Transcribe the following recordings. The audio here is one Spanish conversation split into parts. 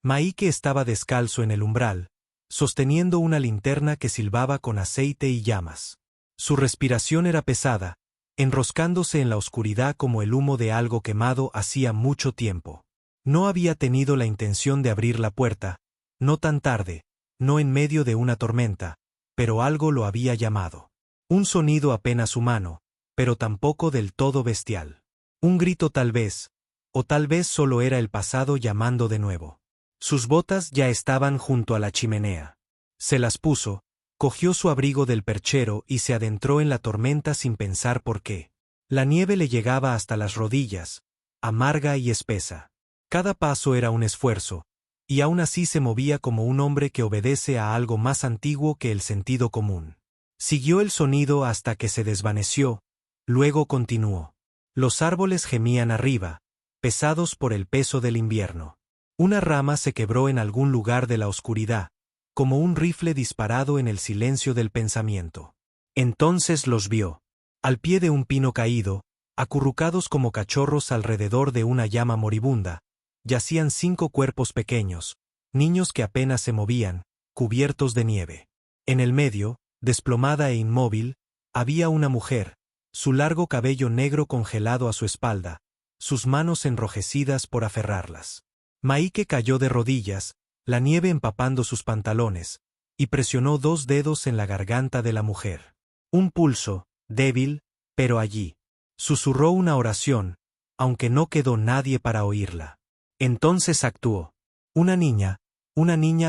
Maike estaba descalzo en el umbral, sosteniendo una linterna que silbaba con aceite y llamas. Su respiración era pesada, enroscándose en la oscuridad como el humo de algo quemado hacía mucho tiempo. No había tenido la intención de abrir la puerta, no tan tarde, no en medio de una tormenta, pero algo lo había llamado. Un sonido apenas humano, pero tampoco del todo bestial. Un grito tal vez, o tal vez solo era el pasado llamando de nuevo. Sus botas ya estaban junto a la chimenea. Se las puso, cogió su abrigo del perchero y se adentró en la tormenta sin pensar por qué. La nieve le llegaba hasta las rodillas, amarga y espesa. Cada paso era un esfuerzo, y aún así se movía como un hombre que obedece a algo más antiguo que el sentido común. Siguió el sonido hasta que se desvaneció, luego continuó. Los árboles gemían arriba, pesados por el peso del invierno. Una rama se quebró en algún lugar de la oscuridad, como un rifle disparado en el silencio del pensamiento. Entonces los vio. Al pie de un pino caído, acurrucados como cachorros alrededor de una llama moribunda, yacían 5 cuerpos pequeños, niños que apenas se movían, cubiertos de nieve. En el medio, desplomada e inmóvil, había una mujer, su largo cabello negro congelado a su espalda, sus manos enrojecidas por aferrarlas. Maike cayó de rodillas, la nieve empapando sus pantalones, y presionó 2 dedos en la garganta de la mujer. Un pulso, débil, pero allí. Susurró una oración, aunque no quedó nadie para oírla. Entonces actuó. Una niña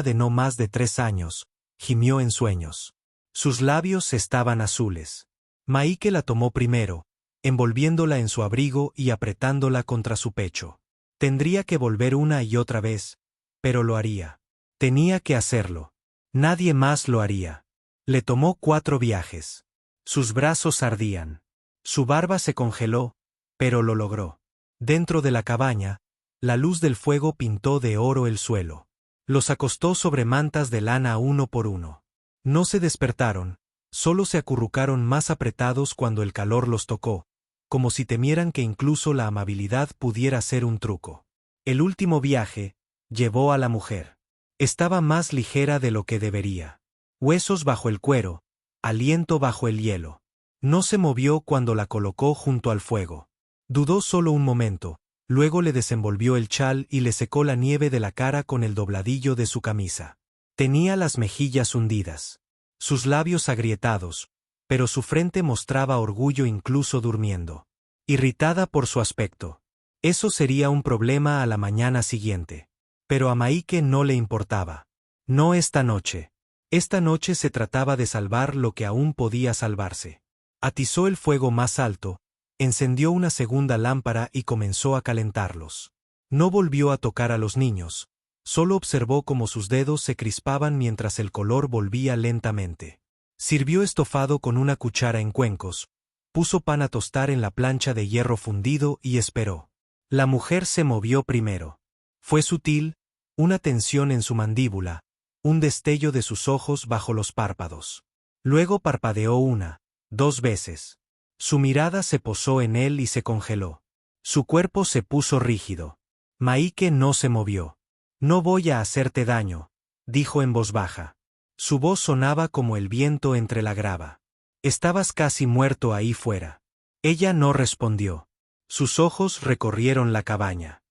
de no más de 3 años, gimió en sueños. Sus labios estaban azules. Maike la tomó primero, envolviéndola en su abrigo y apretándola contra su pecho. Tendría que volver una y otra vez, pero lo haría. Tenía que hacerlo. Nadie más lo haría. Le tomó 4 viajes. Sus brazos ardían. Su barba se congeló, pero lo logró. Dentro de la cabaña, la luz del fuego pintó de oro el suelo. Los acostó sobre mantas de lana uno por uno. No se despertaron, solo se acurrucaron más apretados cuando el calor los tocó, como si temieran que incluso la amabilidad pudiera ser un truco. El último viaje llevó a la mujer. Estaba más ligera de lo que debería. Huesos bajo el cuero, aliento bajo el hielo. No se movió cuando la colocó junto al fuego. Dudó solo un momento, luego le desenvolvió el chal y le secó la nieve de la cara con el dobladillo de su camisa. Tenía las mejillas hundidas, sus labios agrietados, pero su frente mostraba orgullo incluso durmiendo. Irritada por su aspecto. Eso sería un problema a la mañana siguiente. Pero a Maike no le importaba. No esta noche. Esta noche se trataba de salvar lo que aún podía salvarse. Atizó el fuego más alto, encendió una segunda lámpara y comenzó a calentarlos. No volvió a tocar a los niños, solo observó cómo sus dedos se crispaban mientras el color volvía lentamente. Sirvió estofado con una cuchara en cuencos, puso pan a tostar en la plancha de hierro fundido y esperó. La mujer se movió primero. Fue sutil, una tensión en su mandíbula, un destello de sus ojos bajo los párpados. Luego parpadeó 1, 2 veces. Su mirada se posó en él y se congeló. Su cuerpo se puso rígido. Maike no se movió. No voy a hacerte daño, dijo en voz baja. Su voz sonaba como el viento entre la grava. Estabas casi muerto ahí fuera. Ella no respondió. Sus ojos recorrieron la cabaña.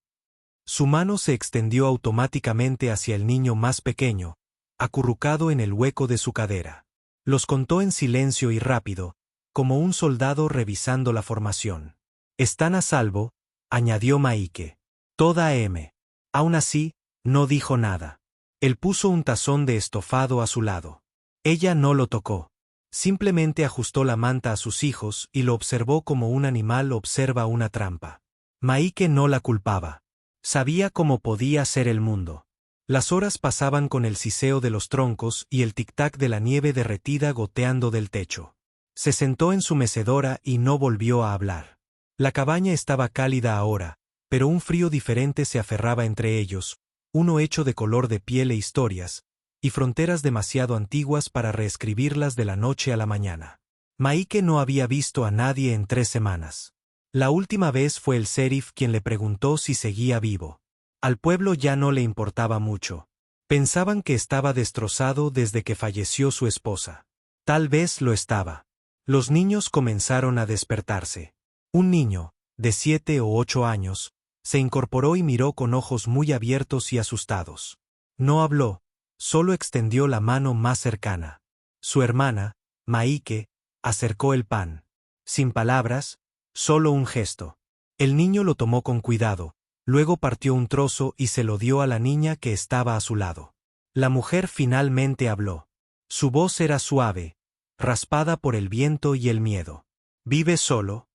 Su mano se extendió automáticamente hacia el niño más pequeño, acurrucado en el hueco de su cadera. Los contó en silencio y rápido, como un soldado revisando la formación. Están a salvo, añadió Maike. Toda M. Aún así, no dijo nada. Él puso un tazón de estofado a su lado. Ella no lo tocó. Simplemente ajustó la manta a sus hijos y lo observó como un animal observa una trampa. Maike no la culpaba. Sabía cómo podía ser el mundo. Las horas pasaban con el siseo de los troncos y el tic-tac de la nieve derretida goteando del techo. Se sentó en su mecedora y no volvió a hablar. La cabaña estaba cálida ahora, pero un frío diferente se aferraba entre ellos, uno hecho de color de piel e historias, y fronteras demasiado antiguas para reescribirlas de la noche a la mañana. Maike no había visto a nadie en 3 semanas. La última vez fue el sheriff quien le preguntó si seguía vivo. Al pueblo ya no le importaba mucho. Pensaban que estaba destrozado desde que falleció su esposa. Tal vez lo estaba. Los niños comenzaron a despertarse. Un niño, de 7 o 8 años, se incorporó y miró con ojos muy abiertos y asustados. No habló, solo extendió la mano más cercana. Su hermana, Maike, acercó el pan. Sin palabras, solo un gesto. El niño lo tomó con cuidado, luego partió un trozo y se lo dio a la niña que estaba a su lado. La mujer finalmente habló. Su voz era suave, raspada por el viento y el miedo. ¿Vive solo?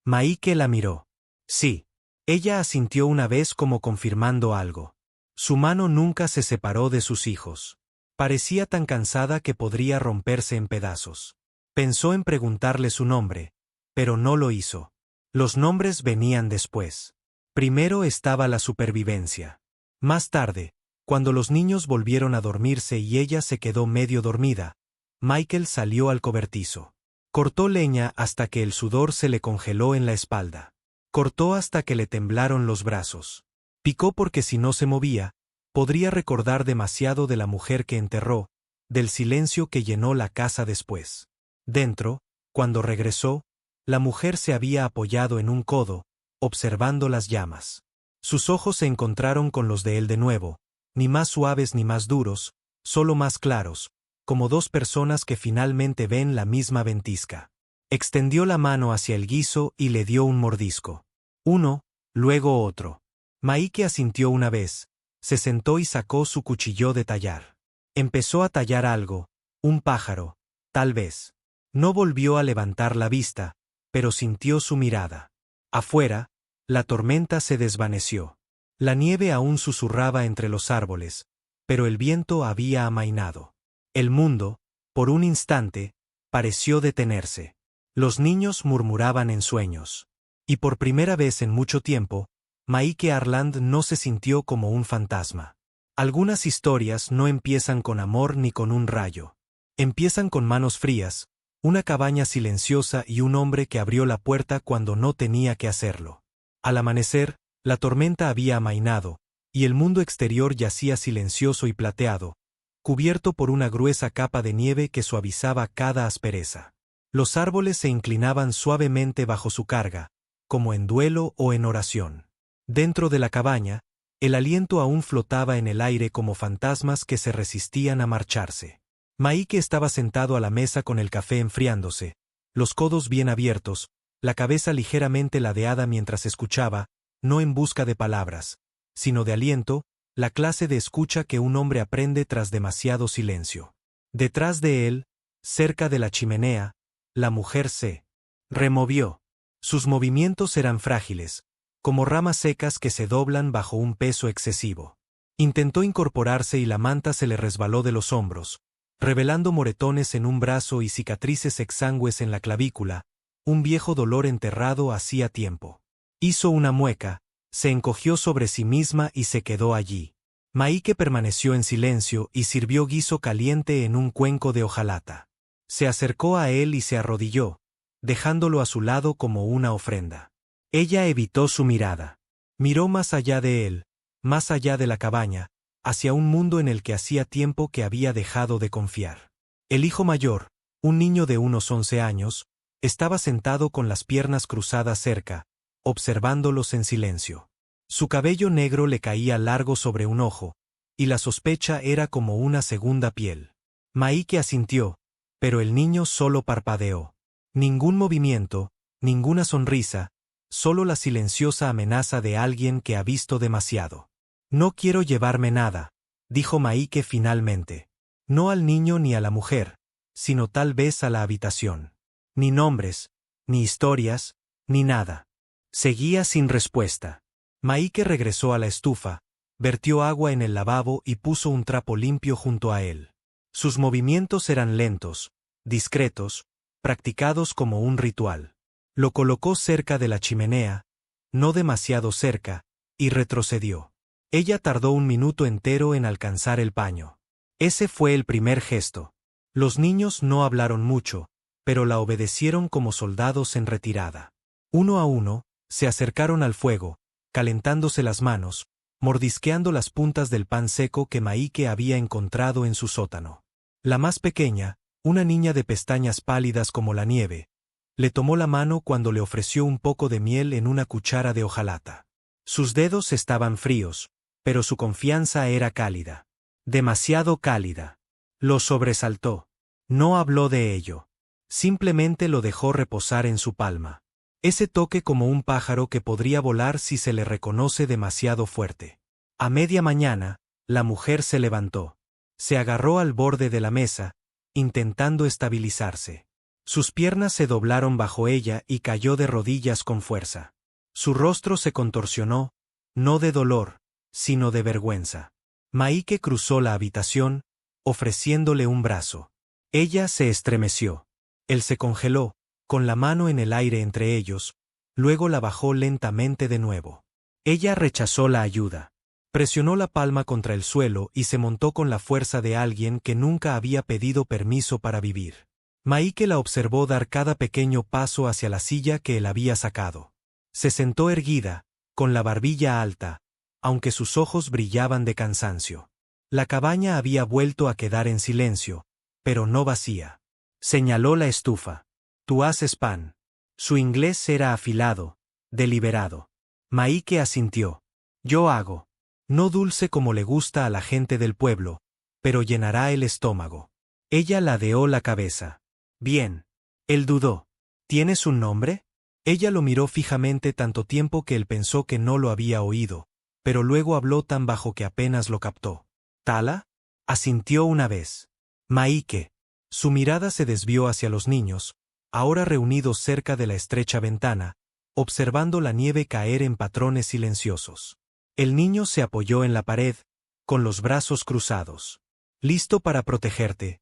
Maike la miró. Sí. Ella asintió una vez como confirmando algo. Su mano nunca se separó de sus hijos. Parecía tan cansada que podría romperse en pedazos. Pensó en preguntarle su nombre, pero no lo hizo. Los nombres venían después. Primero estaba la supervivencia. Más tarde, cuando los niños volvieron a dormirse y ella se quedó medio dormida, Michael salió al cobertizo. Cortó leña hasta que el sudor se le congeló en la espalda. Cortó hasta que le temblaron los brazos. Picó porque si no se movía, podría recordar demasiado de la mujer que enterró, del silencio que llenó la casa después. Dentro, cuando regresó, la mujer se había apoyado en un codo, observando las llamas. Sus ojos se encontraron con los de él de nuevo, ni más suaves ni más duros, solo más claros, como dos personas que finalmente ven la misma ventisca. Extendió la mano hacia el guiso y le dio un mordisco. Uno, luego otro. Maike asintió una vez, se sentó y sacó su cuchillo de tallar. Empezó a tallar algo, un pájaro, tal vez. No volvió a levantar la vista, pero sintió su mirada. Afuera, la tormenta se desvaneció. La nieve aún susurraba entre los árboles, pero el viento había amainado. El mundo, por un instante, pareció detenerse. Los niños murmuraban en sueños. Y por primera vez en mucho tiempo, Maike Arland no se sintió como un fantasma. Algunas historias no empiezan con amor ni con un rayo. Empiezan con manos frías, una cabaña silenciosa y un hombre que abrió la puerta cuando no tenía que hacerlo. Al amanecer, la tormenta había amainado, y el mundo exterior yacía silencioso y plateado, cubierto por una gruesa capa de nieve que suavizaba cada aspereza. Los árboles se inclinaban suavemente bajo su carga, como en duelo o en oración. Dentro de la cabaña, el aliento aún flotaba en el aire como fantasmas que se resistían a marcharse. Maike estaba sentado a la mesa con el café enfriándose, los codos bien abiertos, la cabeza ligeramente ladeada mientras escuchaba, no en busca de palabras, sino de aliento, la clase de escucha que un hombre aprende tras demasiado silencio. Detrás de él, cerca de la chimenea, la mujer se removió. Sus movimientos eran frágiles, como ramas secas que se doblan bajo un peso excesivo. Intentó incorporarse y la manta se le resbaló de los hombros, revelando moretones en un brazo y cicatrices exangües en la clavícula, un viejo dolor enterrado hacía tiempo. Hizo una mueca, se encogió sobre sí misma y se quedó allí. Maike permaneció en silencio y sirvió guiso caliente en un cuenco de hojalata. Se acercó a él y se arrodilló, dejándolo a su lado como una ofrenda. Ella evitó su mirada. Miró más allá de él, más allá de la cabaña, hacia un mundo en el que hacía tiempo que había dejado de confiar. El hijo mayor, un niño de unos 11 años, estaba sentado con las piernas cruzadas cerca, observándolos en silencio. Su cabello negro le caía largo sobre un ojo, y la sospecha era como una segunda piel. Maike asintió, pero el niño solo parpadeó. Ningún movimiento, ninguna sonrisa, solo la silenciosa amenaza de alguien que ha visto demasiado. No quiero llevarme nada, dijo Maike finalmente. No al niño ni a la mujer, sino tal vez a la habitación. Ni nombres, ni historias, ni nada. Seguía sin respuesta. Maike regresó a la estufa, vertió agua en el lavabo y puso un trapo limpio junto a él. Sus movimientos eran lentos, discretos, practicados como un ritual. Lo colocó cerca de la chimenea, no demasiado cerca, y retrocedió. Ella tardó un minuto entero en alcanzar el paño. Ese fue el primer gesto. Los niños no hablaron mucho, pero la obedecieron como soldados en retirada. Uno a uno, se acercaron al fuego, calentándose las manos, mordisqueando las puntas del pan seco que Maike había encontrado en su sótano. La más pequeña, una niña de pestañas pálidas como la nieve, le tomó la mano cuando le ofreció un poco de miel en una cuchara de hojalata. Sus dedos estaban fríos, pero su confianza era cálida. Demasiado cálida. Lo sobresaltó. No habló de ello. Simplemente lo dejó reposar en su palma. Ese toque como un pájaro que podría volar si se le reconoce demasiado fuerte. A media mañana, la mujer se levantó. Se agarró al borde de la mesa, intentando estabilizarse. Sus piernas se doblaron bajo ella y cayó de rodillas con fuerza. Su rostro se contorsionó, no de dolor, sino de vergüenza. Maike cruzó la habitación, ofreciéndole un brazo. Ella se estremeció. Él se congeló, con la mano en el aire entre ellos, luego la bajó lentamente de nuevo. Ella rechazó la ayuda. Presionó la palma contra el suelo y se montó con la fuerza de alguien que nunca había pedido permiso para vivir. Maike la observó dar cada pequeño paso hacia la silla que él había sacado. Se sentó erguida, con la barbilla alta, aunque sus ojos brillaban de cansancio. La cabaña había vuelto a quedar en silencio, pero no vacía. Señaló la estufa. Tú haces pan. Su inglés era afilado, deliberado. Maike asintió. Yo hago. No dulce como le gusta a la gente del pueblo, pero llenará el estómago. Ella ladeó la cabeza. Bien. Él dudó. ¿Tienes un nombre? Ella lo miró fijamente tanto tiempo que él pensó que no lo había oído, pero luego habló tan bajo que apenas lo captó. ¿Tala? Asintió una vez. Maike. Su mirada se desvió hacia los niños, ahora reunidos cerca de la estrecha ventana, observando la nieve caer en patrones silenciosos. El niño se apoyó en la pared, con los brazos cruzados. ¿Listo para protegerte?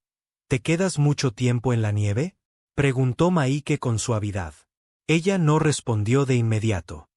¿Te quedas mucho tiempo en la nieve? Preguntó Maike con suavidad. Ella no respondió de inmediato.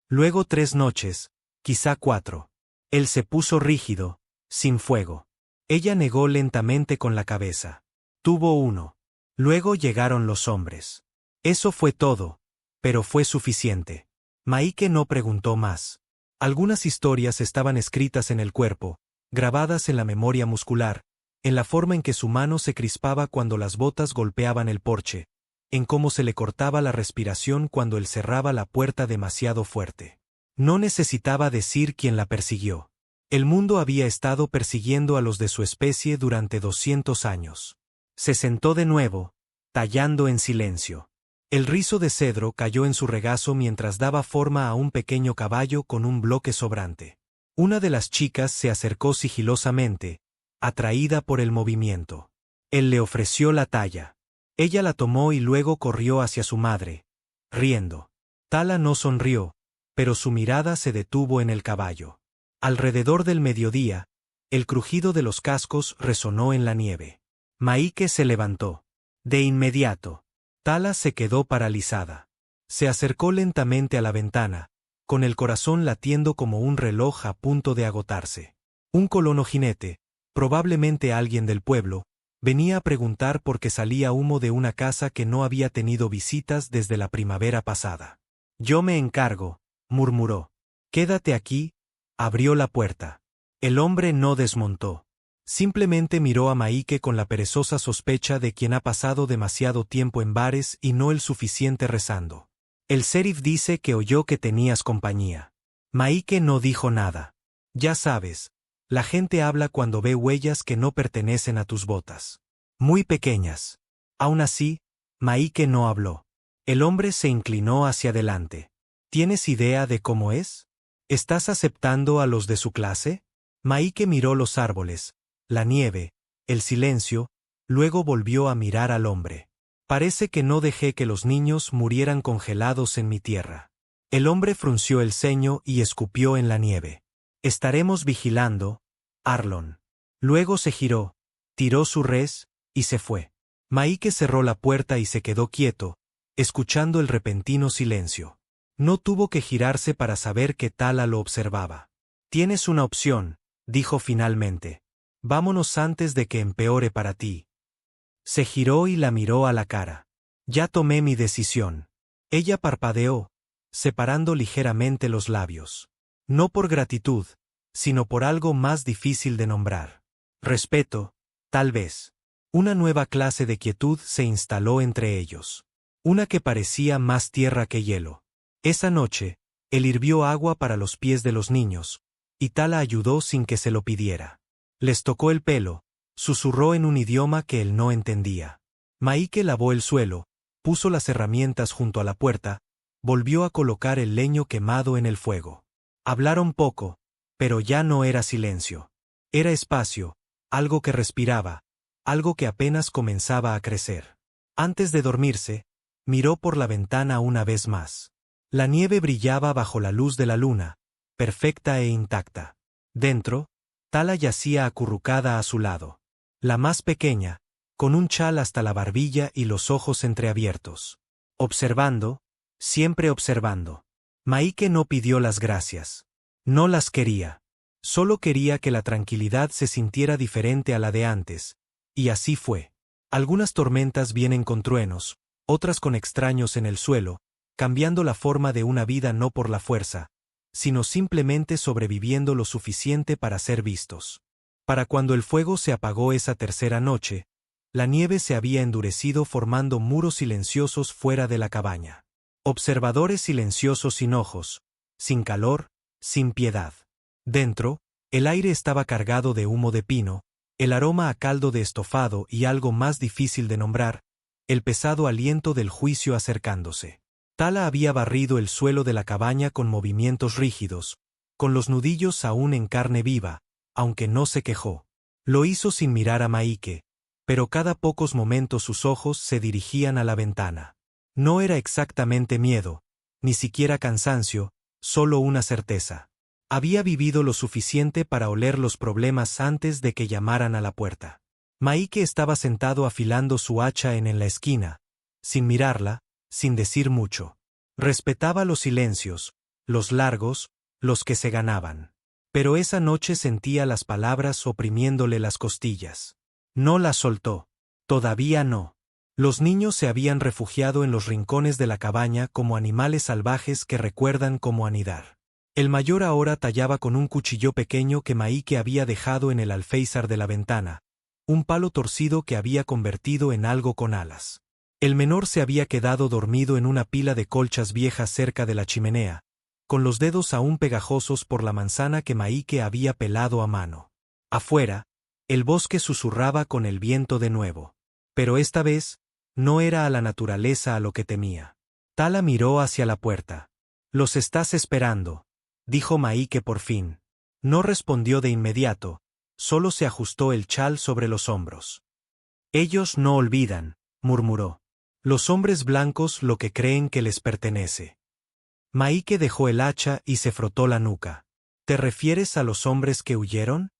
Luego 3 noches, quizá 4. Él se puso rígido, sin fuego. Ella negó lentamente con la cabeza. Tuvo 1. Luego llegaron los hombres. Eso fue todo, pero fue suficiente. Maike no preguntó más. Algunas historias estaban escritas en el cuerpo, grabadas en la memoria muscular, en la forma en que su mano se crispaba cuando las botas golpeaban el porche, en cómo se le cortaba la respiración cuando él cerraba la puerta demasiado fuerte. No necesitaba decir quién la persiguió. El mundo había estado persiguiendo a los de su especie durante 200 años. Se sentó de nuevo, tallando en silencio. El rizo de cedro cayó en su regazo mientras daba forma a un pequeño caballo con un bloque sobrante. Una de las chicas se acercó sigilosamente, atraída por el movimiento. Él le ofreció la talla. Ella la tomó y luego corrió hacia su madre, riendo. Tala no sonrió, pero su mirada se detuvo en el caballo. Alrededor del mediodía, el crujido de los cascos resonó en la nieve. Maike se levantó. De inmediato. Tala se quedó paralizada. Se acercó lentamente a la ventana, con el corazón latiendo como un reloj a punto de agotarse. Un colono jinete, probablemente alguien del pueblo, venía a preguntar por qué salía humo de una casa que no había tenido visitas desde la primavera pasada. Yo me encargo, murmuró. Quédate aquí. Abrió la puerta. El hombre no desmontó. Simplemente miró a Maike con la perezosa sospecha de quien ha pasado demasiado tiempo en bares y no el suficiente rezando. El sheriff dice que oyó que tenías compañía. Maike no dijo nada. Ya sabes, la gente habla cuando ve huellas que no pertenecen a tus botas. Muy pequeñas. Aún así, Maike no habló. El hombre se inclinó hacia adelante. ¿Tienes idea de cómo es? ¿Estás aceptando a los de su clase? Maike miró los árboles, la nieve, el silencio, luego volvió a mirar al hombre. Parece que no dejé que los niños murieran congelados en mi tierra. El hombre frunció el ceño y escupió en la nieve. Estaremos vigilando, Arlon. Luego se giró, tiró su res, y se fue. Maike cerró la puerta y se quedó quieto, escuchando el repentino silencio. No tuvo que girarse para saber que Tala lo observaba. Tienes una opción, dijo finalmente. Vámonos antes de que empeore para ti. Se giró y la miró a la cara. Ya tomé mi decisión. Ella parpadeó, separando ligeramente los labios. No por gratitud, sino por algo más difícil de nombrar. Respeto, tal vez. Una nueva clase de quietud se instaló entre ellos. Una que parecía más tierra que hielo. Esa noche, él hirvió agua para los pies de los niños, y Tala ayudó sin que se lo pidiera. Les tocó el pelo, susurró en un idioma que él no entendía. Maike lavó el suelo, puso las herramientas junto a la puerta, volvió a colocar el leño quemado en el fuego. Hablaron poco, pero ya no era silencio. Era espacio, algo que respiraba, algo que apenas comenzaba a crecer. Antes de dormirse, miró por la ventana una vez más. La nieve brillaba bajo la luz de la luna, perfecta e intacta. Dentro, Tala yacía acurrucada a su lado. La más pequeña, con un chal hasta la barbilla y los ojos entreabiertos. Observando, siempre observando. Maike no pidió las gracias. No las quería. Solo quería que la tranquilidad se sintiera diferente a la de antes, y así fue. Algunas tormentas vienen con truenos, otras con extraños en el suelo, cambiando la forma de una vida no por la fuerza, sino simplemente sobreviviendo lo suficiente para ser vistos. Para cuando el fuego se apagó esa tercera noche, la nieve se había endurecido formando muros silenciosos fuera de la cabaña. Observadores silenciosos sin ojos, sin calor, sin piedad. Dentro, el aire estaba cargado de humo de pino, el aroma a caldo de estofado y algo más difícil de nombrar, el pesado aliento del juicio acercándose. Tala había barrido el suelo de la cabaña con movimientos rígidos, con los nudillos aún en carne viva, aunque no se quejó. Lo hizo sin mirar a Maike, pero cada pocos momentos sus ojos se dirigían a la ventana. No era exactamente miedo, ni siquiera cansancio, solo una certeza. Había vivido lo suficiente para oler los problemas antes de que llamaran a la puerta. Maike estaba sentado afilando su hacha en la esquina, sin mirarla, sin decir mucho. Respetaba los silencios, los largos, los que se ganaban. Pero esa noche sentía las palabras oprimiéndole las costillas. No las soltó. Todavía no. Los niños se habían refugiado en los rincones de la cabaña como animales salvajes que recuerdan cómo anidar. El mayor ahora tallaba con un cuchillo pequeño que Maike había dejado en el alféizar de la ventana, un palo torcido que había convertido en algo con alas. El menor se había quedado dormido en una pila de colchas viejas cerca de la chimenea, con los dedos aún pegajosos por la manzana que Maike había pelado a mano. Afuera, el bosque susurraba con el viento de nuevo. Pero esta vez, no era a la naturaleza a lo que temía. Tala miró hacia la puerta. «Los estás esperando», dijo Maike por fin. No respondió de inmediato, solo se ajustó el chal sobre los hombros. «Ellos no olvidan», murmuró. «Los hombres blancos lo que creen que les pertenece». Maike dejó el hacha y se frotó la nuca. «¿Te refieres a los hombres que huyeron?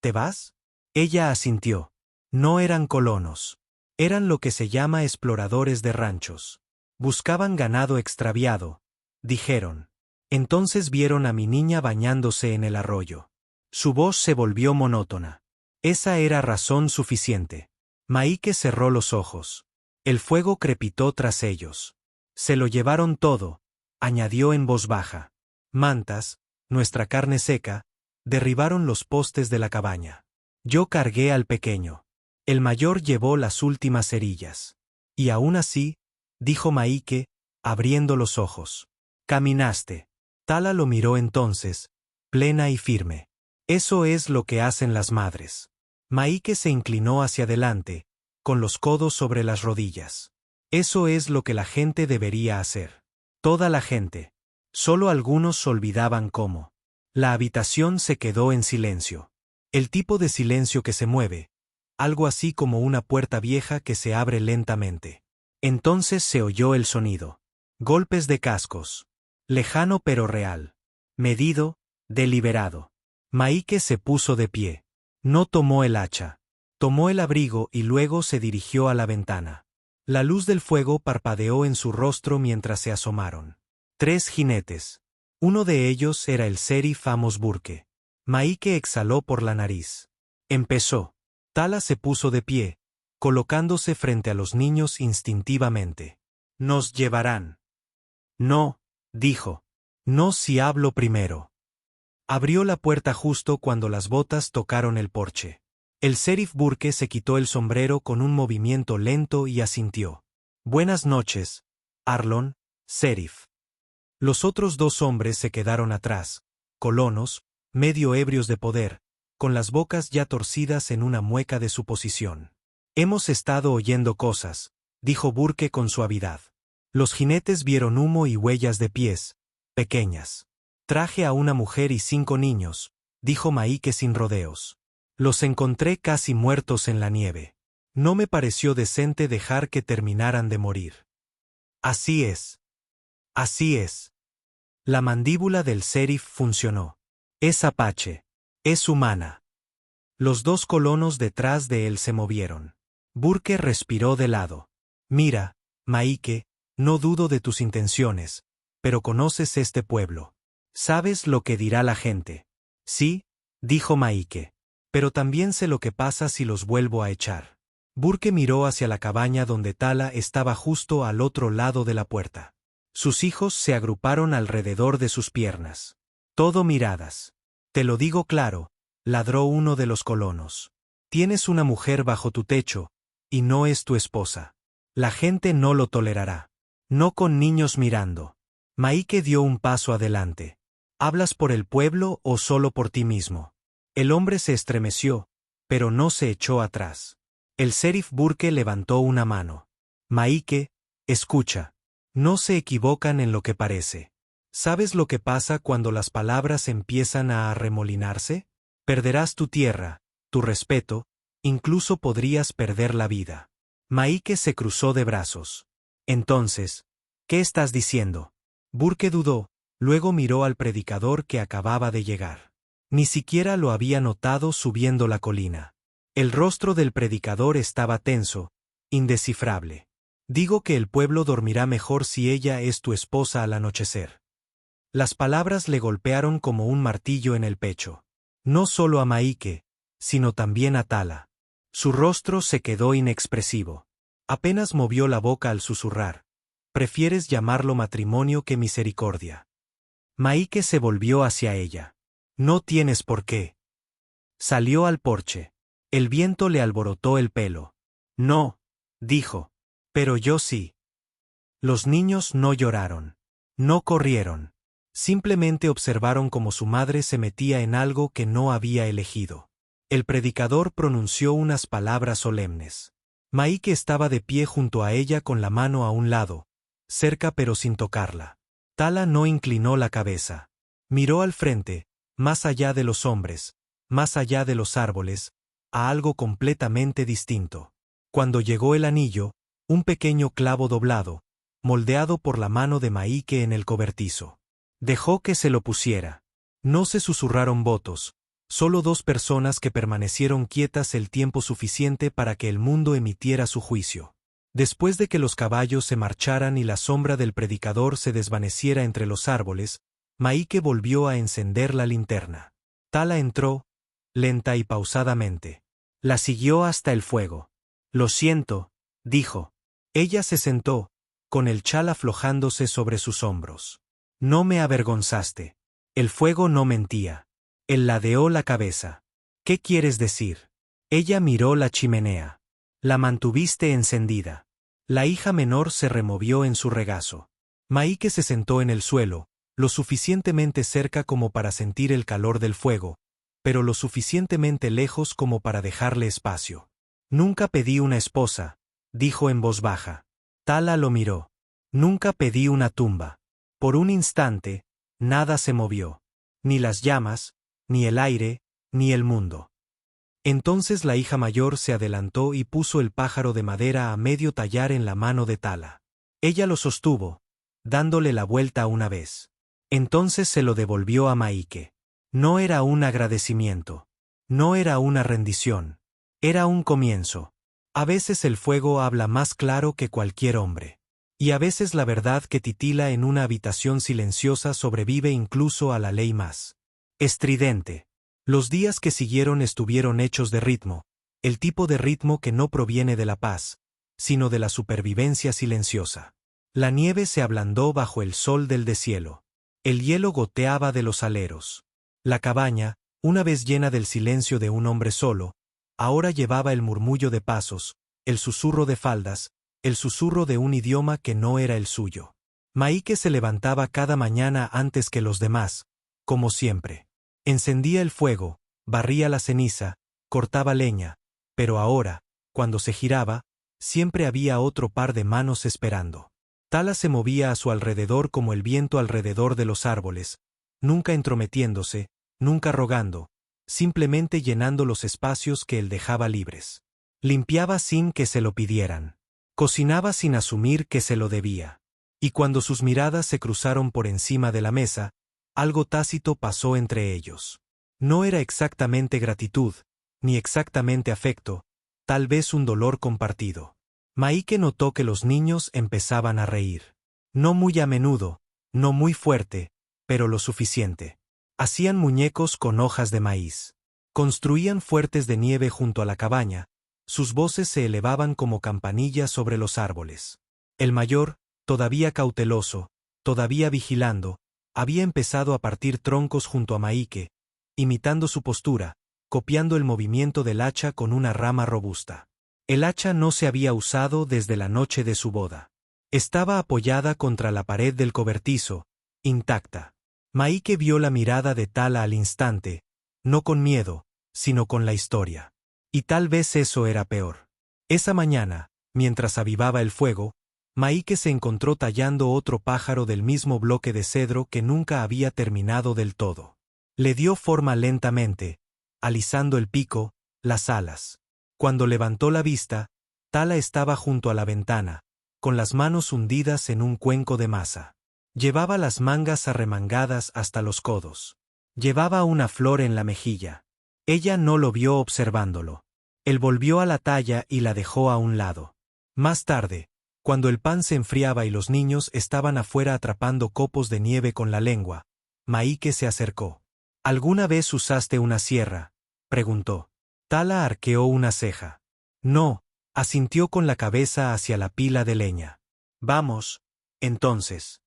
¿Te vas?» Ella asintió. No eran colonos. Eran lo que se llama exploradores de ranchos. Buscaban ganado extraviado, dijeron. Entonces vieron a mi niña bañándose en el arroyo. Su voz se volvió monótona. Esa era razón suficiente. Maike cerró los ojos. El fuego crepitó tras ellos. Se lo llevaron todo, añadió en voz baja. Mantas, nuestra carne seca, derribaron los postes de la cabaña. Yo cargué al pequeño. El mayor llevó las últimas cerillas. Y aún así, dijo Maike, abriendo los ojos. Caminaste. Tala lo miró entonces, plena y firme. Eso es lo que hacen las madres. Maike se inclinó hacia adelante, con los codos sobre las rodillas. Eso es lo que la gente debería hacer. Toda la gente. Solo algunos olvidaban cómo. La habitación se quedó en silencio. El tipo de silencio que se mueve, algo así como una puerta vieja que se abre lentamente. Entonces se oyó el sonido. Golpes de cascos. Lejano pero real. Medido, deliberado. Maike se puso de pie. No tomó el hacha. Tomó el abrigo y luego se dirigió a la ventana. La luz del fuego parpadeó en su rostro mientras se asomaron. 3 jinetes. Uno de ellos era el sheriff Amos Burke. Maike exhaló por la nariz. Empezó. Tala se puso de pie, colocándose frente a los niños instintivamente. «Nos llevarán». «No», dijo. «No si hablo primero». Abrió la puerta justo cuando las botas tocaron el porche. El sheriff Burke se quitó el sombrero con un movimiento lento y asintió. Buenas noches, Arlon, sheriff. Los otros dos hombres se quedaron atrás, colonos, medio ebrios de poder, con las bocas ya torcidas en una mueca de suposición. Hemos estado oyendo cosas, dijo Burke con suavidad. Los jinetes vieron humo y huellas de pies, pequeñas. Traje a una mujer y 5 niños, dijo Maike sin rodeos. Los encontré casi muertos en la nieve. No me pareció decente dejar que terminaran de morir. Así es. Así es. La mandíbula del sheriff funcionó. Es apache. Es humana. Los dos colonos detrás de él se movieron. Burke respiró de lado. Mira, Maike, no dudo de tus intenciones, pero conoces este pueblo. ¿Sabes lo que dirá la gente? Sí, dijo Maike. Pero también sé lo que pasa si los vuelvo a echar. Burke miró hacia la cabaña donde Tala estaba justo al otro lado de la puerta. Sus hijos se agruparon alrededor de sus piernas. Todo miradas. Te lo digo claro, ladró uno de los colonos. Tienes una mujer bajo tu techo, y no es tu esposa. La gente no lo tolerará. No con niños mirando. Maike dio un paso adelante. ¿Hablas por el pueblo o solo por ti mismo? El hombre se estremeció, pero no se echó atrás. El sheriff Burke levantó una mano. Maike, escucha. No se equivocan en lo que parece. ¿Sabes lo que pasa cuando las palabras empiezan a arremolinarse? Perderás tu tierra, tu respeto, incluso podrías perder la vida. Maike se cruzó de brazos. Entonces, ¿qué estás diciendo? Burke dudó, luego miró al predicador que acababa de llegar. Ni siquiera lo había notado subiendo la colina. El rostro del predicador estaba tenso, indescifrable. Digo que el pueblo dormirá mejor si ella es tu esposa al anochecer. Las palabras le golpearon como un martillo en el pecho. No solo a Maike, sino también a Tala. Su rostro se quedó inexpresivo. Apenas movió la boca al susurrar. Prefieres llamarlo matrimonio que misericordia. Maike se volvió hacia ella. No tienes por qué. Salió al porche. El viento le alborotó el pelo. No, dijo. Pero yo sí. Los niños no lloraron. No corrieron. Simplemente observaron cómo su madre se metía en algo que no había elegido. El predicador pronunció unas palabras solemnes. Maike estaba de pie junto a ella con la mano a un lado, cerca pero sin tocarla. Tala no inclinó la cabeza. Miró al frente, más allá de los hombres, más allá de los árboles, a algo completamente distinto. Cuando llegó el anillo, un pequeño clavo doblado, moldeado por la mano de Maike en el cobertizo. Dejó que se lo pusiera. No se susurraron votos, solo 2 personas que permanecieron quietas el tiempo suficiente para que el mundo emitiera su juicio. Después de que los caballos se marcharan y la sombra del predicador se desvaneciera entre los árboles, Maike volvió a encender la linterna. Tala entró, lenta y pausadamente. La siguió hasta el fuego. Lo siento, dijo. Ella se sentó, con el chal aflojándose sobre sus hombros. No me avergonzaste. El fuego no mentía. Él ladeó la cabeza. ¿Qué quieres decir? Ella miró la chimenea. La mantuviste encendida. La hija menor se removió en su regazo. Maike se sentó en el suelo, lo suficientemente cerca como para sentir el calor del fuego, pero lo suficientemente lejos como para dejarle espacio. Nunca pedí una esposa, dijo en voz baja. Tala lo miró. Nunca pedí una tumba. Por un instante, nada se movió. Ni las llamas, ni el aire, ni el mundo. Entonces la hija mayor se adelantó y puso el pájaro de madera a medio tallar en la mano de Tala. Ella lo sostuvo, dándole la vuelta una vez. Entonces se lo devolvió a Maike. No era un agradecimiento. No era una rendición. Era un comienzo. A veces el fuego habla más claro que cualquier hombre. Y a veces la verdad que titila en una habitación silenciosa sobrevive incluso a la ley más estridente. Los días que siguieron estuvieron hechos de ritmo, el tipo de ritmo que no proviene de la paz, sino de la supervivencia silenciosa. La nieve se ablandó bajo el sol del deshielo. El hielo goteaba de los aleros. La cabaña, una vez llena del silencio de un hombre solo, ahora llevaba el murmullo de pasos, el susurro de faldas, el susurro de un idioma que no era el suyo. Maike se levantaba cada mañana antes que los demás, como siempre. Encendía el fuego, barría la ceniza, cortaba leña, pero ahora, cuando se giraba, siempre había otro par de manos esperando. Tala se movía a su alrededor como el viento alrededor de los árboles, nunca entrometiéndose, nunca rogando, simplemente llenando los espacios que él dejaba libres. Limpiaba sin que se lo pidieran. Cocinaba sin asumir que se lo debía. Y cuando sus miradas se cruzaron por encima de la mesa, algo tácito pasó entre ellos. No era exactamente gratitud, ni exactamente afecto, tal vez un dolor compartido. Maike notó que los niños empezaban a reír. No muy a menudo, no muy fuerte, pero lo suficiente. Hacían muñecos con hojas de maíz. Construían fuertes de nieve junto a la cabaña, sus voces se elevaban como campanillas sobre los árboles. El mayor, todavía cauteloso, todavía vigilando, había empezado a partir troncos junto a Maike, imitando su postura, copiando el movimiento del hacha con una rama robusta. El hacha no se había usado desde la noche de su boda. Estaba apoyada contra la pared del cobertizo, intacta. Maike vio la mirada de Tala al instante, no con miedo, sino con la historia. Y tal vez eso era peor. Esa mañana, mientras avivaba el fuego, Maike se encontró tallando otro pájaro del mismo bloque de cedro que nunca había terminado del todo. Le dio forma lentamente, alisando el pico, las alas. Cuando levantó la vista, Tala estaba junto a la ventana, con las manos hundidas en un cuenco de masa. Llevaba las mangas arremangadas hasta los codos. Llevaba una flor en la mejilla. Ella no lo vio observándolo. Él volvió a la talla y la dejó a un lado. Más tarde, cuando el pan se enfriaba y los niños estaban afuera atrapando copos de nieve con la lengua, Maike se acercó. ¿Alguna vez usaste una sierra?, preguntó. Tala arqueó una ceja. No, asintió con la cabeza hacia la pila de leña. Vamos, entonces.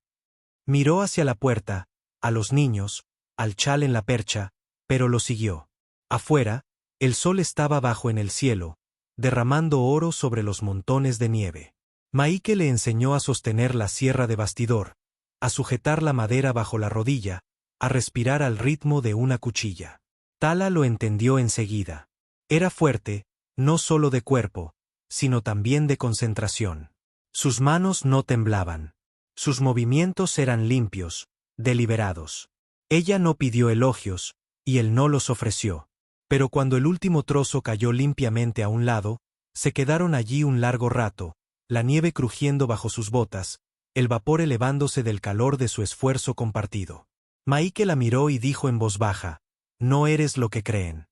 Miró hacia la puerta, a los niños, al chal en la percha, pero lo siguió. Afuera, el sol estaba bajo en el cielo, derramando oro sobre los montones de nieve. Maike le enseñó a sostener la sierra de bastidor, a sujetar la madera bajo la rodilla, a respirar al ritmo de una cuchilla. Tala lo entendió enseguida. Era fuerte, no solo de cuerpo, sino también de concentración. Sus manos no temblaban. Sus movimientos eran limpios, deliberados. Ella no pidió elogios, y él no los ofreció. Pero cuando el último trozo cayó limpiamente a un lado, se quedaron allí un largo rato, la nieve crujiendo bajo sus botas, el vapor elevándose del calor de su esfuerzo compartido. Maike la miró y dijo en voz baja, «No eres lo que creen».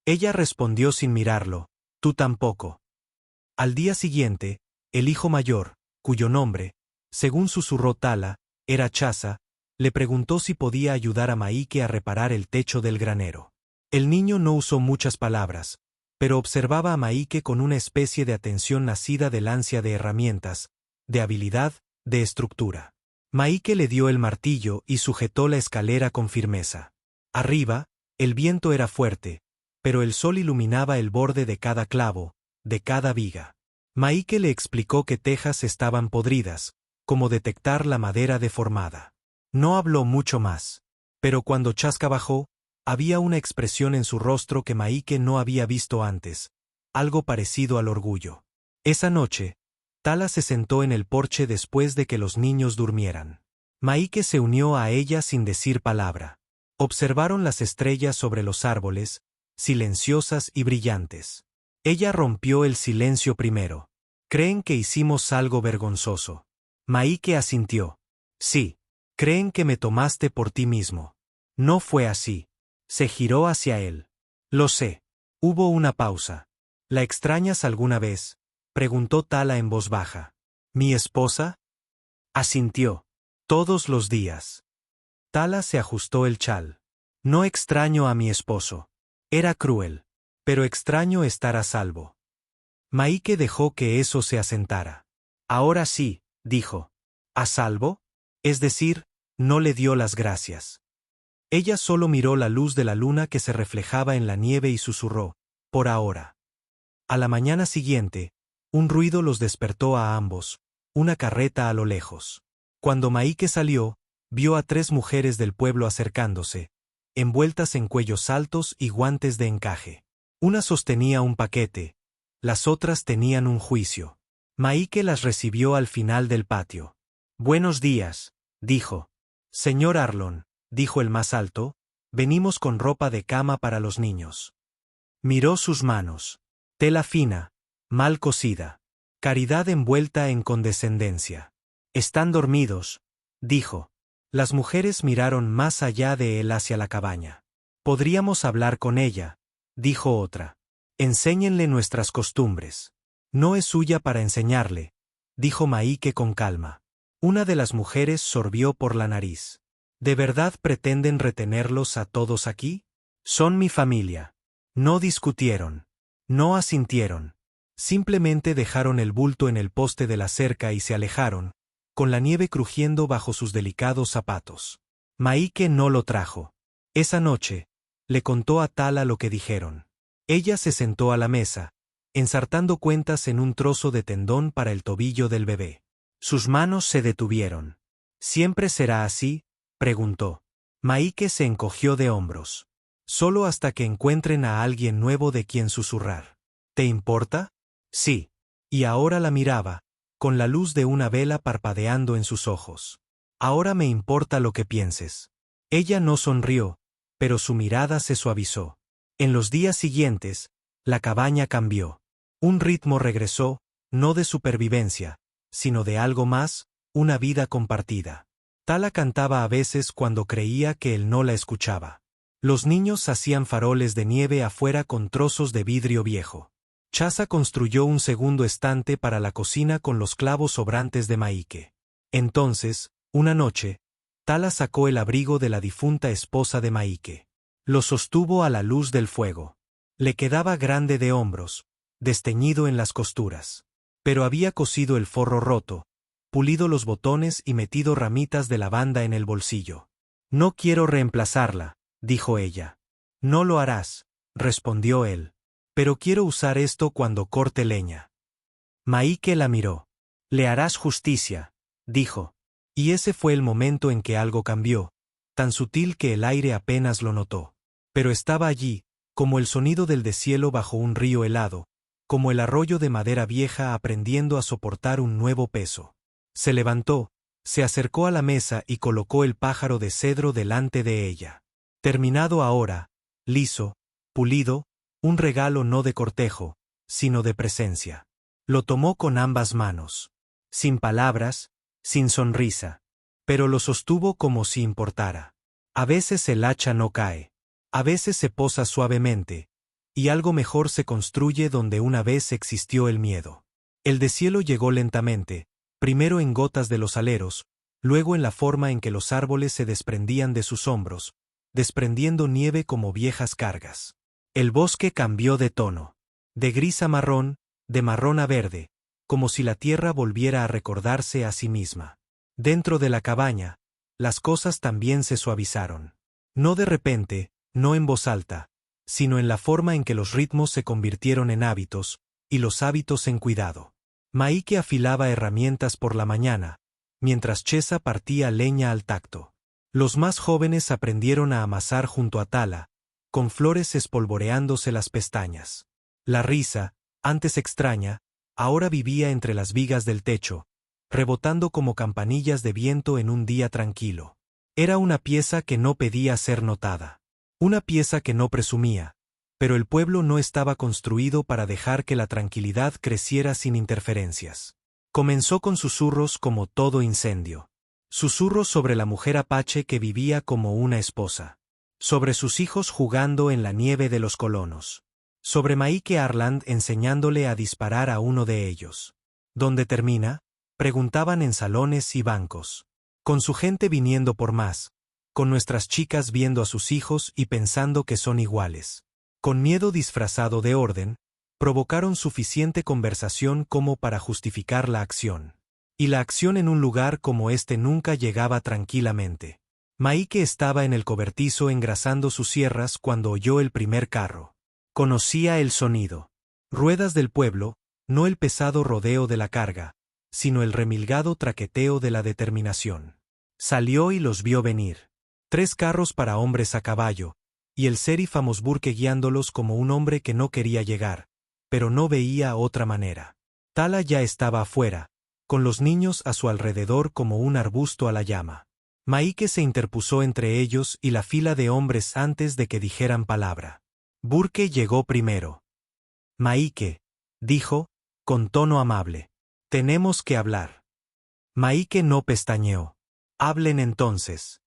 Ella respondió sin mirarlo, «Tú tampoco». Al día siguiente, el hijo mayor, cuyo nombre, según susurró Tala, era Chasa, le preguntó si podía ayudar a Maike a reparar el techo del granero. El niño no usó muchas palabras, pero observaba a Maike con una especie de atención nacida del ansia de herramientas, de habilidad, de estructura. Maike le dio el martillo y sujetó la escalera con firmeza. Arriba, el viento era fuerte, pero el sol iluminaba el borde de cada clavo, de cada viga. Maike le explicó que tejas estaban podridas, como detectar la madera deformada. No habló mucho más, pero cuando Chasca bajó, había una expresión en su rostro que Maike no había visto antes, algo parecido al orgullo. Esa noche, Tala se sentó en el porche después de que los niños durmieran. Maike se unió a ella sin decir palabra. Observaron las estrellas sobre los árboles, silenciosas y brillantes. Ella rompió el silencio primero. «¿Creen que hicimos algo vergonzoso?» Maike asintió. «Sí. Creen que me tomaste por ti mismo. No fue así». Se giró hacia él. «Lo sé». Hubo una pausa. «¿La extrañas alguna vez?», preguntó Tala en voz baja. «¿Mi esposa?». Asintió. «Todos los días». Tala se ajustó el chal. «No extraño a mi esposo. Era cruel. Pero extraño estar a salvo». Maike dejó que eso se asentara. «Ahora sí», dijo. «¿A salvo?». Es decir, no le dio las gracias. Ella solo miró la luz de la luna que se reflejaba en la nieve y susurró, por ahora. A la mañana siguiente, un ruido los despertó a ambos, una carreta a lo lejos. Cuando Maike salió, vio a 3 mujeres del pueblo acercándose, envueltas en cuellos altos y guantes de encaje. Una sostenía un paquete, las otras tenían un juicio. Maike las recibió al final del patio. «Buenos días», dijo. «Señor Arlon», dijo el más alto, «venimos con ropa de cama para los niños». Miró sus manos. Tela fina, mal cosida. Caridad envuelta en condescendencia. «Están dormidos», dijo. Las mujeres miraron más allá de él hacia la cabaña. «Podríamos hablar con ella», dijo otra. «Enséñenle nuestras costumbres». «No es suya para enseñarle», dijo Maike con calma. Una de las mujeres sorbió por la nariz. «¿De verdad pretenden retenerlos a todos aquí? Son mi familia». No discutieron. No asintieron. Simplemente dejaron el bulto en el poste de la cerca y se alejaron, con la nieve crujiendo bajo sus delicados zapatos. Maike no lo trajo. Esa noche, le contó a Tala lo que dijeron. Ella se sentó a la mesa, ensartando cuentas en un trozo de tendón para el tobillo del bebé. Sus manos se detuvieron. «¿Siempre será así?», preguntó. Maike se encogió de hombros. «Solo hasta que encuentren a alguien nuevo de quien susurrar». «¿Te importa?». «Sí». Y ahora la miraba, con la luz de una vela parpadeando en sus ojos. «Ahora me importa lo que pienses». Ella no sonrió, pero su mirada se suavizó. En los días siguientes, la cabaña cambió. Un ritmo regresó, no de supervivencia, sino de algo más, una vida compartida. Tala cantaba a veces cuando creía que él no la escuchaba. Los niños hacían faroles de nieve afuera con trozos de vidrio viejo. Chasa construyó un segundo estante para la cocina con los clavos sobrantes de Maike. Entonces, una noche, Tala sacó el abrigo de la difunta esposa de Maike. Lo sostuvo a la luz del fuego. Le quedaba grande de hombros, desteñido en las costuras. Pero había cosido el forro roto, pulido los botones y metido ramitas de lavanda en el bolsillo. «No quiero reemplazarla», dijo ella. «No lo harás», respondió él. «Pero quiero usar esto cuando corte leña». Maike la miró. «Le harás justicia», dijo. Y ese fue el momento en que algo cambió, tan sutil que el aire apenas lo notó. Pero estaba allí, como el sonido del deshielo bajo un río helado, como el arroyo de madera vieja aprendiendo a soportar un nuevo peso. Se levantó, se acercó a la mesa y colocó el pájaro de cedro delante de ella. Terminado ahora, liso, pulido, un regalo no de cortejo, sino de presencia. Lo tomó con ambas manos. Sin palabras, sin sonrisa. Pero lo sostuvo como si importara. A veces el hacha no cae. A veces se posa suavemente, y algo mejor se construye donde una vez existió el miedo. El deshielo llegó lentamente, primero en gotas de los aleros, luego en la forma en que los árboles se desprendían de sus hombros, desprendiendo nieve como viejas cargas. El bosque cambió de tono. De gris a marrón, de marrón a verde, como si la tierra volviera a recordarse a sí misma. Dentro de la cabaña, las cosas también se suavizaron. No de repente, no en voz alta, sino en la forma en que los ritmos se convirtieron en hábitos, y los hábitos en cuidado. Maike afilaba herramientas por la mañana, mientras Chesa partía leña al tacto. Los más jóvenes aprendieron a amasar junto a Tala, con flores espolvoreándose las pestañas. La risa, antes extraña, ahora vivía entre las vigas del techo, rebotando como campanillas de viento en un día tranquilo. Era una pieza que no pedía ser notada. Una pieza que no presumía, pero el pueblo no estaba construido para dejar que la tranquilidad creciera sin interferencias. Comenzó con susurros como todo incendio. Susurros sobre la mujer apache que vivía como una esposa. Sobre sus hijos jugando en la nieve de los colonos. Sobre Maike Arland enseñándole a disparar a uno de ellos. ¿Dónde termina?, preguntaban en salones y bancos. Con su gente viniendo por más. Con nuestras chicas viendo a sus hijos y pensando que son iguales. Con miedo disfrazado de orden, provocaron suficiente conversación como para justificar la acción. Y la acción en un lugar como este nunca llegaba tranquilamente. Maike estaba en el cobertizo engrasando sus sierras cuando oyó el primer carro. Conocía el sonido. Ruedas del pueblo, no el pesado rodeo de la carga, sino el remilgado traqueteo de la determinación. Salió y los vio venir. 3 carros para hombres a caballo, y el sheriff Amos Burke guiándolos como un hombre que no quería llegar, pero no veía otra manera. Tala ya estaba afuera, con los niños a su alrededor como un arbusto a la llama. Maike se interpuso entre ellos y la fila de hombres antes de que dijeran palabra. Burke llegó primero. Maike, dijo, con tono amable. Tenemos que hablar. Maike no pestañeó. Hablen entonces.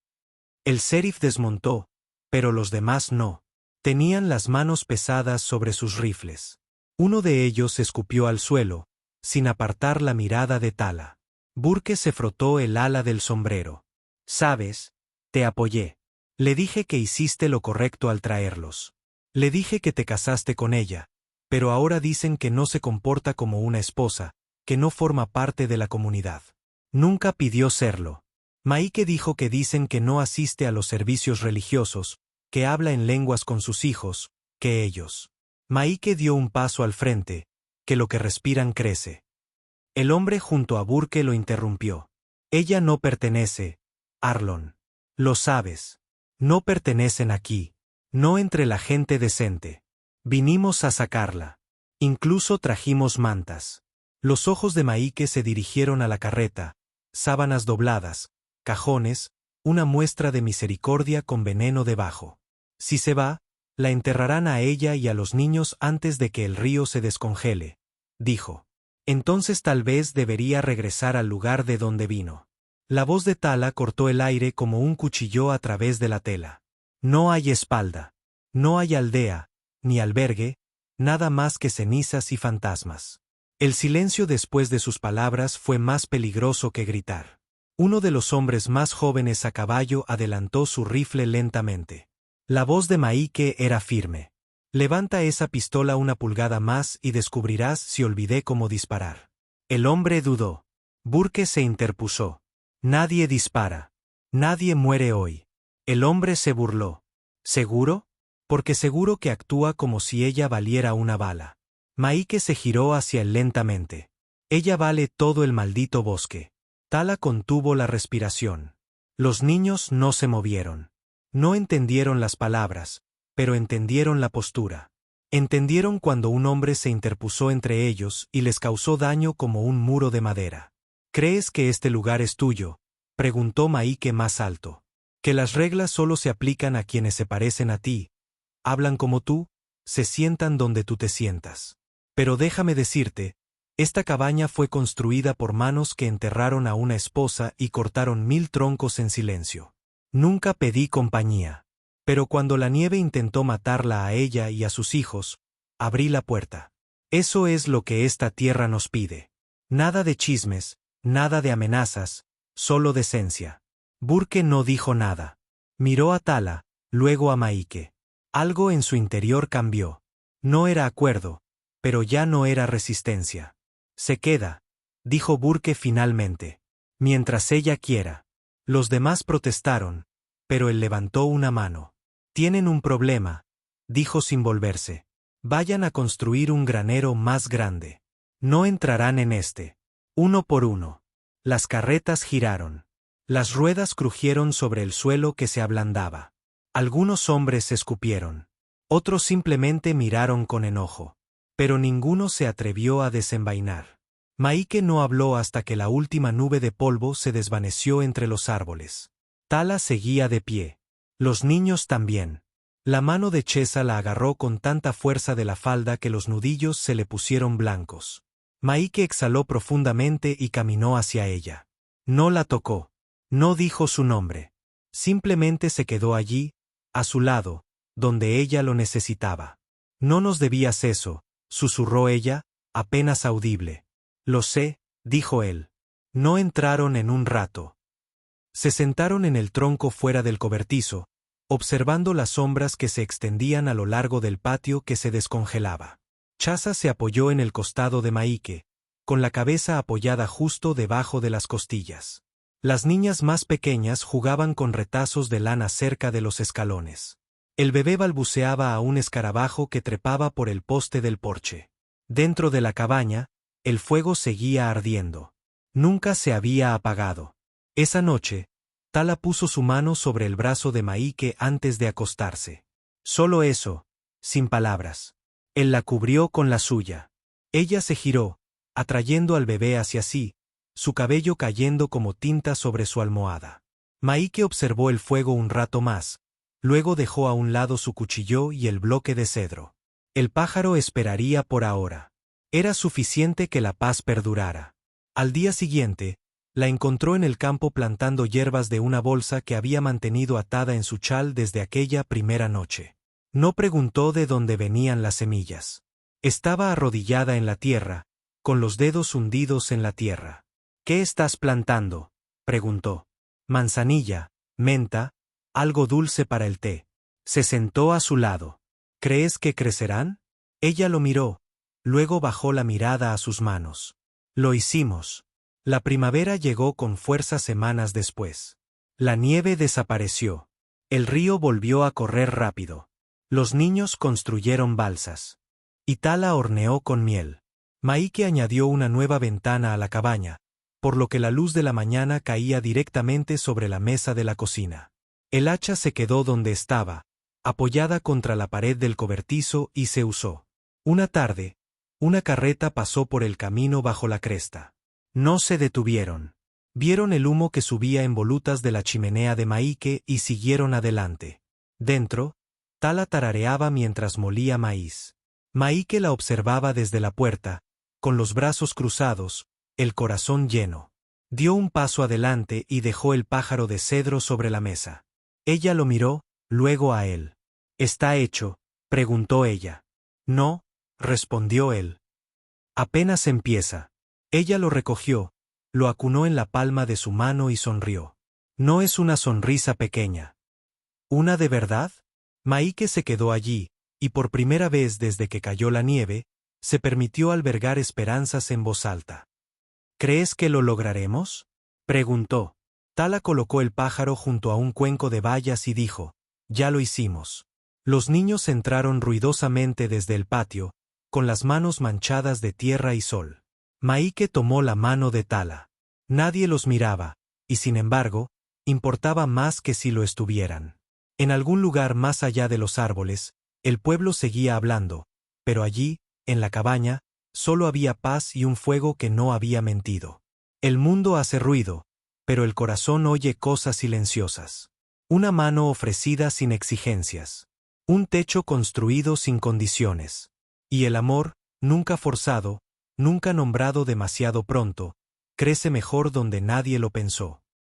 El sheriff desmontó, pero los demás no. Tenían las manos pesadas sobre sus rifles. Uno de ellos escupió al suelo, sin apartar la mirada de Tala. Burke se frotó el ala del sombrero. Sabes, te apoyé. Le dije que hiciste lo correcto al traerlos. Le dije que te casaste con ella, pero ahora dicen que no se comporta como una esposa, que no forma parte de la comunidad. Nunca pidió serlo. Maike dijo que dicen que no asiste a los servicios religiosos, que habla en lenguas con sus hijos, que ellos. Maike dio un paso al frente, que lo que respiran crece. El hombre junto a Burke lo interrumpió. Ella no pertenece, Arlon. Lo sabes. No pertenecen aquí. No entre la gente decente. Vinimos a sacarla. Incluso trajimos mantas. Los ojos de Maike se dirigieron a la carreta, sábanas dobladas, cajones, una muestra de misericordia con veneno debajo. Si se va, la enterrarán a ella y a los niños antes de que el río se descongele, dijo. Entonces tal vez debería regresar al lugar de donde vino. La voz de Tala cortó el aire como un cuchillo a través de la tela. No hay espalda. No hay aldea, ni albergue, nada más que cenizas y fantasmas. El silencio después de sus palabras fue más peligroso que gritar. Uno de los hombres más jóvenes a caballo adelantó su rifle lentamente. La voz de Maike era firme. Levanta esa pistola una pulgada más y descubrirás si olvidé cómo disparar. El hombre dudó. Burke se interpuso. Nadie dispara. Nadie muere hoy. El hombre se burló. ¿Seguro? Porque seguro que actúa como si ella valiera una bala. Maike se giró hacia él lentamente. Ella vale todo el maldito bosque. Tala contuvo la respiración. Los niños no se movieron. No entendieron las palabras, pero entendieron la postura. Entendieron cuando un hombre se interpuso entre ellos y les causó daño como un muro de madera. ¿Crees que este lugar es tuyo?, preguntó Maike más alto. Que las reglas solo se aplican a quienes se parecen a ti, hablan como tú, se sientan donde tú te sientas. Pero déjame decirte, esta cabaña fue construida por manos que enterraron a una esposa y cortaron 1000 troncos en silencio. Nunca pedí compañía. Pero cuando la nieve intentó matarla a ella y a sus hijos, abrí la puerta. Eso es lo que esta tierra nos pide. Nada de chismes, nada de amenazas, solo decencia. Burke no dijo nada. Miró a Tala, luego a Maike. Algo en su interior cambió. No era acuerdo, pero ya no era resistencia. Se queda, dijo Burke finalmente. Mientras ella quiera. Los demás protestaron, pero él levantó una mano. Tienen un problema, dijo sin volverse. Vayan a construir un granero más grande. No entrarán en este. Uno por uno. Las carretas giraron. Las ruedas crujieron sobre el suelo que se ablandaba. Algunos hombres escupieron. Otros simplemente miraron con enojo. Pero ninguno se atrevió a desenvainar. Maike no habló hasta que la última nube de polvo se desvaneció entre los árboles. Tala seguía de pie. Los niños también. La mano de Chesa la agarró con tanta fuerza de la falda que los nudillos se le pusieron blancos. Maike exhaló profundamente y caminó hacia ella. No la tocó. No dijo su nombre. Simplemente se quedó allí, a su lado, donde ella lo necesitaba. No nos debías eso, susurró ella, apenas audible. Lo sé, dijo él. No entraron en un rato. Se sentaron en el tronco fuera del cobertizo, observando las sombras que se extendían a lo largo del patio que se descongelaba. Chasa se apoyó en el costado de Maike, con la cabeza apoyada justo debajo de las costillas. Las niñas más pequeñas jugaban con retazos de lana cerca de los escalones. El bebé balbuceaba a un escarabajo que trepaba por el poste del porche. Dentro de la cabaña, el fuego seguía ardiendo. Nunca se había apagado. Esa noche, Tala puso su mano sobre el brazo de Maike antes de acostarse. Solo eso, sin palabras. Él la cubrió con la suya. Ella se giró, atrayendo al bebé hacia sí, su cabello cayendo como tinta sobre su almohada. Maike observó el fuego un rato más, luego dejó a un lado su cuchillo y el bloque de cedro. El pájaro esperaría por ahora. Era suficiente que la paz perdurara. Al día siguiente, la encontró en el campo plantando hierbas de una bolsa que había mantenido atada en su chal desde aquella primera noche. No preguntó de dónde venían las semillas. Estaba arrodillada en la tierra, con los dedos hundidos en la tierra. ¿Qué estás plantando?, preguntó. Manzanilla, menta, algo dulce para el té. Se sentó a su lado. ¿Crees que crecerán? Ella lo miró, luego bajó la mirada a sus manos. Lo hicimos. La primavera llegó con fuerza semanas después. La nieve desapareció. El río volvió a correr rápido. Los niños construyeron balsas. Y Tala horneó con miel. Maike añadió una nueva ventana a la cabaña, por lo que la luz de la mañana caía directamente sobre la mesa de la cocina. El hacha se quedó donde estaba, apoyada contra la pared del cobertizo y se usó. Una tarde, una carreta pasó por el camino bajo la cresta. No se detuvieron. Vieron el humo que subía en volutas de la chimenea de Maike y siguieron adelante. Dentro, Tala tarareaba mientras molía maíz. Maike la observaba desde la puerta, con los brazos cruzados, el corazón lleno. Dio un paso adelante y dejó el pájaro de cedro sobre la mesa. Ella lo miró, luego a él. ¿Está hecho?, preguntó ella. No, respondió él. Apenas empieza. Ella lo recogió, lo acunó en la palma de su mano y sonrió. No es una sonrisa pequeña. ¿Una de verdad? Maike se quedó allí, y por primera vez desde que cayó la nieve, se permitió albergar esperanzas en voz alta. ¿Crees que lo lograremos?, preguntó. Tala colocó el pájaro junto a un cuenco de bayas y dijo, ya lo hicimos. Los niños entraron ruidosamente desde el patio, con las manos manchadas de tierra y sol. Maike tomó la mano de Tala. Nadie los miraba, y sin embargo, importaba más que si lo estuvieran. En algún lugar más allá de los árboles, el pueblo seguía hablando, pero allí, en la cabaña, solo había paz y un fuego que no había mentido. El mundo hace ruido, pero el corazón oye cosas silenciosas. Una mano ofrecida sin exigencias. Un techo construido sin condiciones. Y el amor, nunca forzado, nunca nombrado demasiado pronto, crece mejor donde nadie lo pensó.